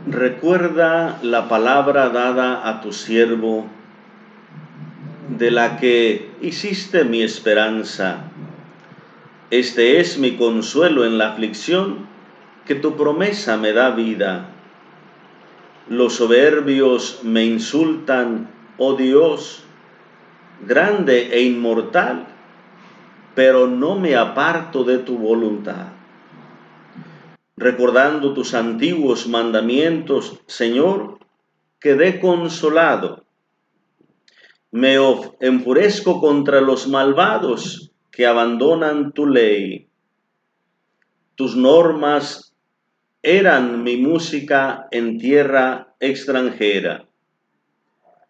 Recuerda la palabra dada a tu siervo, de la que hiciste mi esperanza. Este es mi consuelo en la aflicción, que tu promesa me da vida. Los soberbios me insultan, oh Dios, grande e inmortal, pero no me aparto de tu voluntad. Recordando tus antiguos mandamientos, Señor, quedé consolado. Me enfurezco contra los malvados que abandonan tu ley. Tus normas eran mi música en tierra extranjera.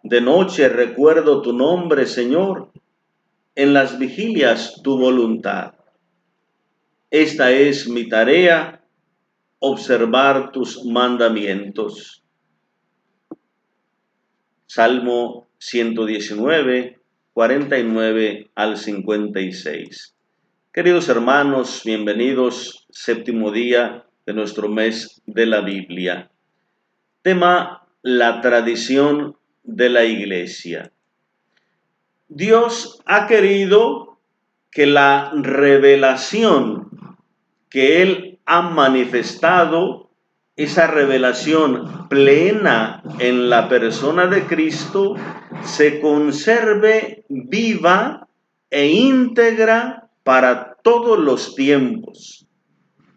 De noche recuerdo tu nombre, Señor, en las vigilias tu voluntad. Esta es mi tarea, observar tus mandamientos. Salmo 119, 49 al 56. Queridos hermanos, bienvenidos, séptimo día de nuestro mes de la Biblia. Tema: la tradición de la Iglesia. Dios ha querido que la revelación que Él ha manifestado, esa revelación plena en la persona de Cristo, se conserve viva e íntegra para todos los tiempos,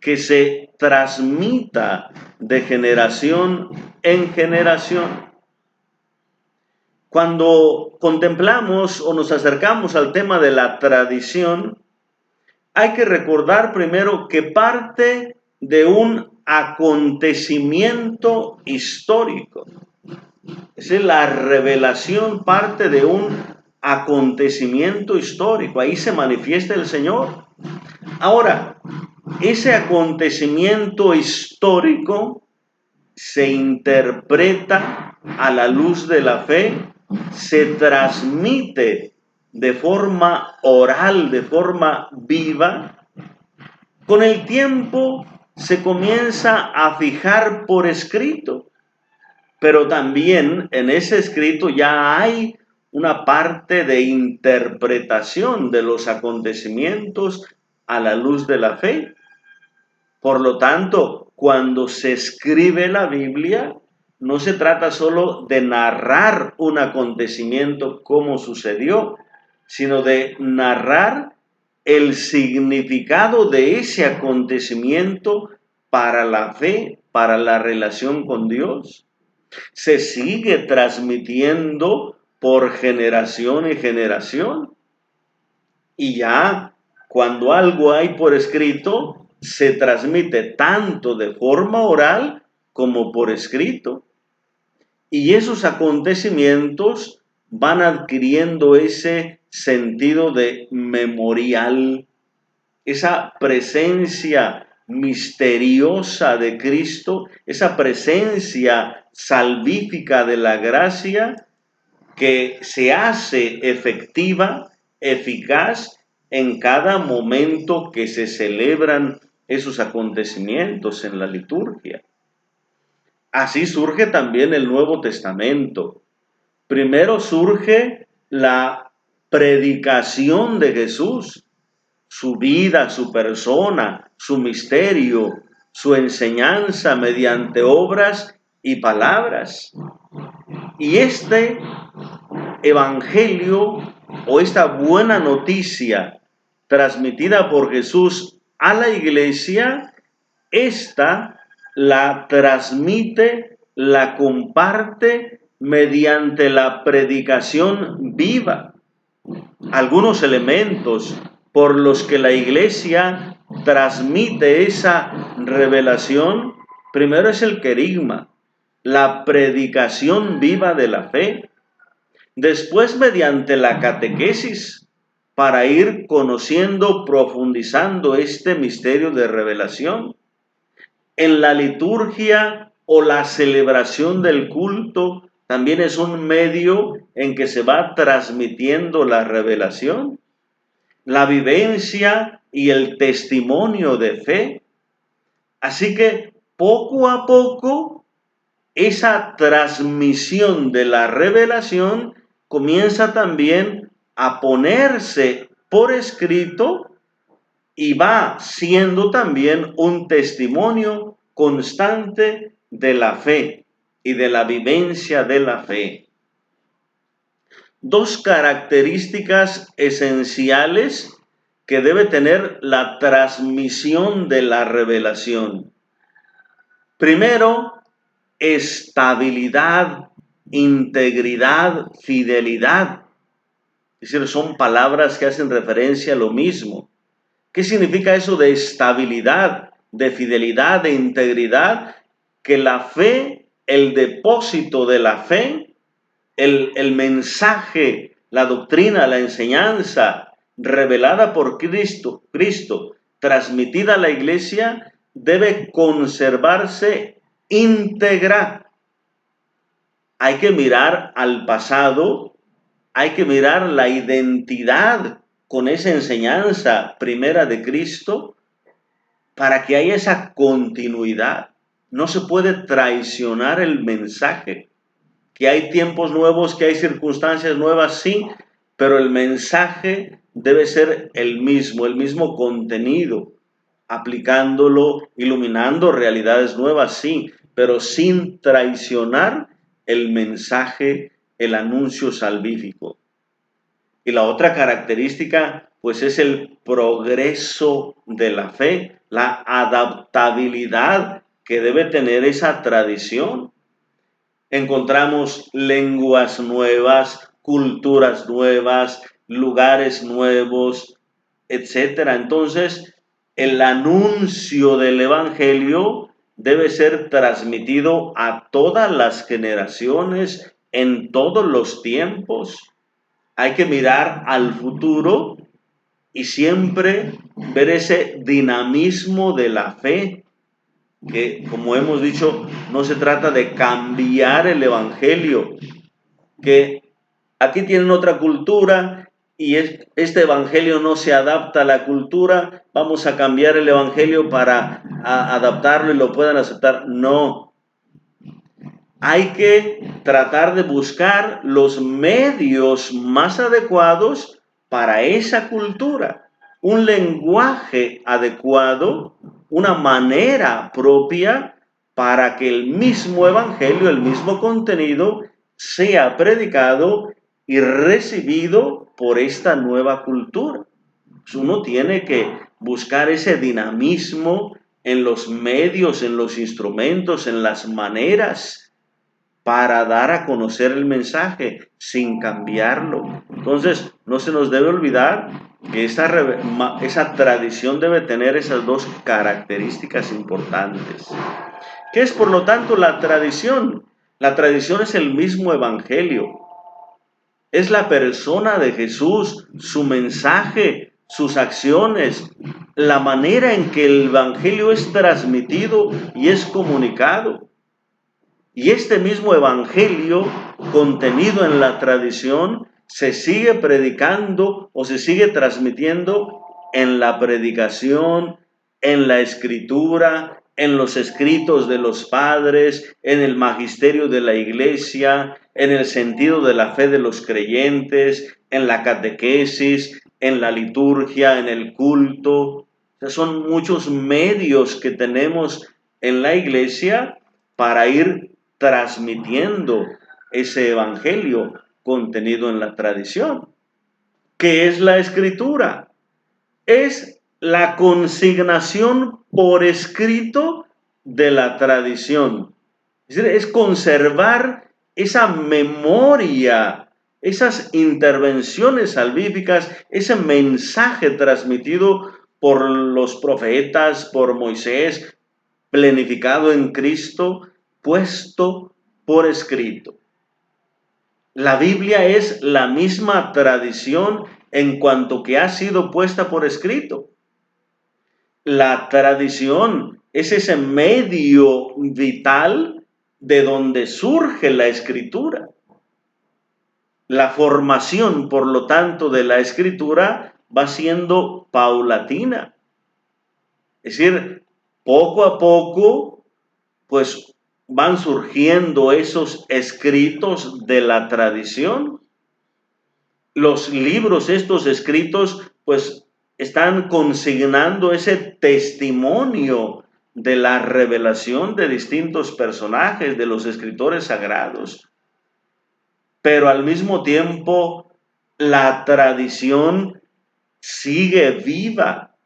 que se transmita de generación en generación. Cuando contemplamos o nos acercamos al tema de la tradición, hay que recordar primero que parte de un acontecimiento histórico. Es decir, la revelación parte de un acontecimiento histórico. Ahí se manifiesta el Señor. Ahora, ese acontecimiento histórico se interpreta a la luz de la fe, se transmite de forma oral, de forma viva. Con el tiempo se comienza a fijar por escrito, pero también en ese escrito ya hay una parte de interpretación de los acontecimientos a la luz de la fe. Por lo tanto, cuando se escribe la Biblia, no se trata solo de narrar un acontecimiento como sucedió, sino de narrar el significado de ese acontecimiento para la fe, para la relación con Dios. Se sigue transmitiendo por generación y generación. Y ya cuando algo hay por escrito, se transmite tanto de forma oral como por escrito. Y esos acontecimientos van adquiriendo ese sentido de memorial, esa presencia misteriosa de Cristo, esa presencia salvífica de la gracia que se hace efectiva, eficaz en cada momento que se celebran esos acontecimientos en la liturgia. Así surge también el Nuevo Testamento. Primero surge la predicación de Jesús, su vida, su persona, su misterio, su enseñanza mediante obras y palabras. Y este evangelio o esta buena noticia transmitida por Jesús a la iglesia, esta la transmite, la comparte mediante la predicación viva. Algunos elementos por los que la iglesia transmite esa revelación, primero es el querigma, la predicación viva de la fe. Después, mediante la catequesis, para ir conociendo, profundizando este misterio de revelación. En la liturgia o la celebración del culto, también es un medio en que se va transmitiendo la revelación. La vivencia y el testimonio de fe. Así que poco a poco esa transmisión de la revelación comienza también a ponerse por escrito y va siendo también un testimonio constante de la fe y de la vivencia de la fe. Dos características esenciales que debe tener la transmisión de la revelación. Primero, estabilidad, integridad, fidelidad. Es decir, son palabras que hacen referencia a lo mismo. ¿Qué significa eso de estabilidad, de fidelidad, de integridad? Que la fe, el depósito de la fe, el mensaje, la doctrina, la enseñanza revelada por Cristo, transmitida a la iglesia, debe conservarse íntegra. Hay que mirar al pasado, hay que mirar la identidad con esa enseñanza primera de Cristo para que haya esa continuidad. No se puede traicionar el mensaje. Que hay tiempos nuevos, que hay circunstancias nuevas, sí, pero el mensaje debe ser el mismo contenido, aplicándolo, iluminando realidades nuevas, sí, pero sin traicionar el mensaje, el anuncio salvífico. Y la otra característica, pues es el progreso de la fe, la adaptabilidad que debe tener esa tradición. Encontramos lenguas nuevas, culturas nuevas, lugares nuevos, etcétera. Entonces, el anuncio del Evangelio debe ser transmitido a todas las generaciones, en todos los tiempos. Hay que mirar al futuro y siempre ver ese dinamismo de la fe, que, como hemos dicho, no se trata de cambiar el Evangelio, que aquí tienen otra cultura y este Evangelio no se adapta a la cultura, vamos a cambiar el Evangelio para adaptarlo y lo puedan aceptar. No, hay que tratar de buscar los medios más adecuados para esa cultura, un lenguaje adecuado, una manera propia para que el mismo evangelio, el mismo contenido sea predicado y recibido por esta nueva cultura. Uno tiene que buscar ese dinamismo en los medios, en los instrumentos, en las maneras para dar a conocer el mensaje sin cambiarlo. Entonces, no se nos debe olvidar que esa tradición debe tener esas dos características importantes. ¿Qué es, por lo tanto, la tradición? La tradición es el mismo evangelio. Es la persona de Jesús, su mensaje, sus acciones, la manera en que el evangelio es transmitido y es comunicado. Y este mismo evangelio contenido en la tradición se sigue predicando o se sigue transmitiendo en la predicación, en la escritura, en los escritos de los padres, en el magisterio de la iglesia, en el sentido de la fe de los creyentes, en la catequesis, en la liturgia, en el culto. O sea, son muchos medios que tenemos en la iglesia para ir transmitiendo ese evangelio contenido en la tradición. ¿Qué es la escritura? Es la consignación por escrito de la tradición. Es decir, es conservar esa memoria, esas intervenciones salvíficas, ese mensaje transmitido por los profetas, por Moisés, plenificado en Cristo, puesto por escrito. La Biblia es la misma tradición en cuanto que ha sido puesta por escrito. La tradición es ese medio vital de donde surge la escritura. La formación, por lo tanto, de la escritura va siendo paulatina. Es decir, poco a poco, pues van surgiendo esos escritos de la tradición. Los libros, estos escritos, pues están consignando ese testimonio de la revelación de distintos personajes, de los escritores sagrados. Pero al mismo tiempo, la tradición sigue viva.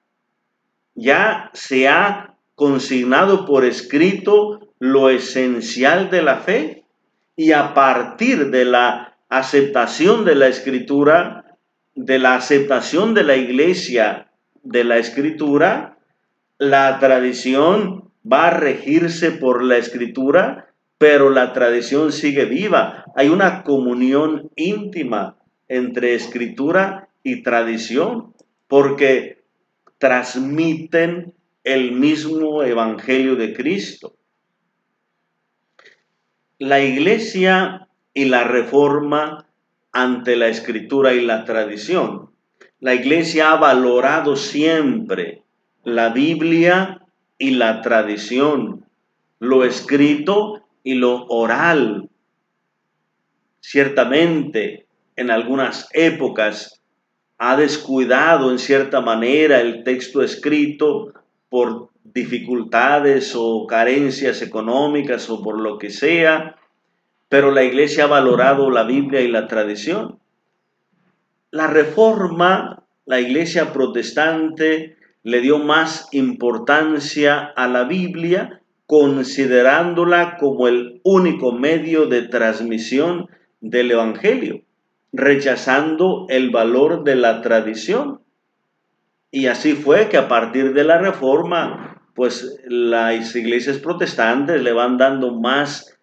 Ya se ha consignado por escrito lo esencial de la fe, y a partir de la aceptación de la escritura, de la aceptación de la iglesia de la escritura, la tradición va a regirse por la escritura, pero la tradición sigue viva. Hay una comunión íntima entre escritura y tradición, porque transmiten el mismo evangelio de Cristo. La iglesia y la reforma ante la escritura y la tradición. La iglesia ha valorado siempre la Biblia y la tradición, lo escrito y lo oral. Ciertamente, en algunas épocas ha descuidado en cierta manera el texto escrito por dificultades o carencias económicas o por lo que sea, pero la iglesia ha valorado la Biblia y la tradición. La reforma, la iglesia protestante le dio más importancia a la Biblia, considerándola como el único medio de transmisión del evangelio, rechazando el valor de la tradición. Y así fue que a partir de la reforma, pues las iglesias protestantes le van dando más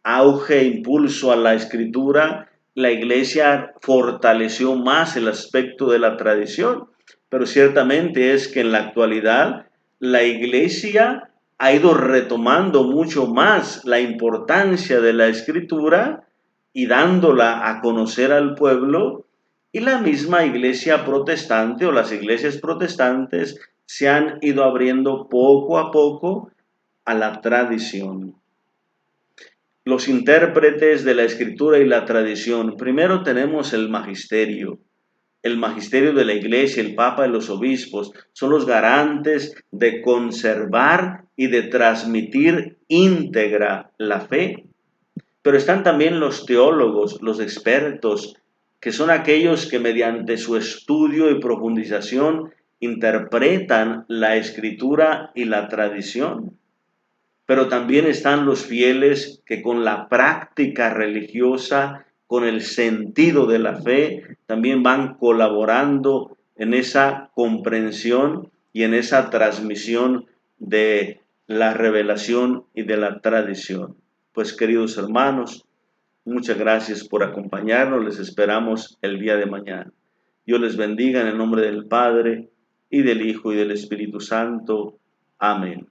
auge e impulso a la escritura. La iglesia fortaleció más el aspecto de la tradición, pero ciertamente es que en la actualidad la iglesia ha ido retomando mucho más la importancia de la escritura y dándola a conocer al pueblo, y la misma iglesia protestante o las iglesias protestantes se han ido abriendo poco a poco a la tradición. Los intérpretes de la escritura y la tradición. Primero tenemos el magisterio. El magisterio de la iglesia, el papa y los obispos son los garantes de conservar y de transmitir íntegra la fe. Pero están también los teólogos, los expertos, que son aquellos que mediante su estudio y profundización interpretan la escritura y la tradición. Pero también están los fieles que con la práctica religiosa, con el sentido de la fe, también van colaborando en esa comprensión y en esa transmisión de la revelación y de la tradición. Pues queridos hermanos, muchas gracias por acompañarnos. Les esperamos el día de mañana. Dios les bendiga en el nombre del Padre, y del Hijo, y del Espíritu Santo. Amén.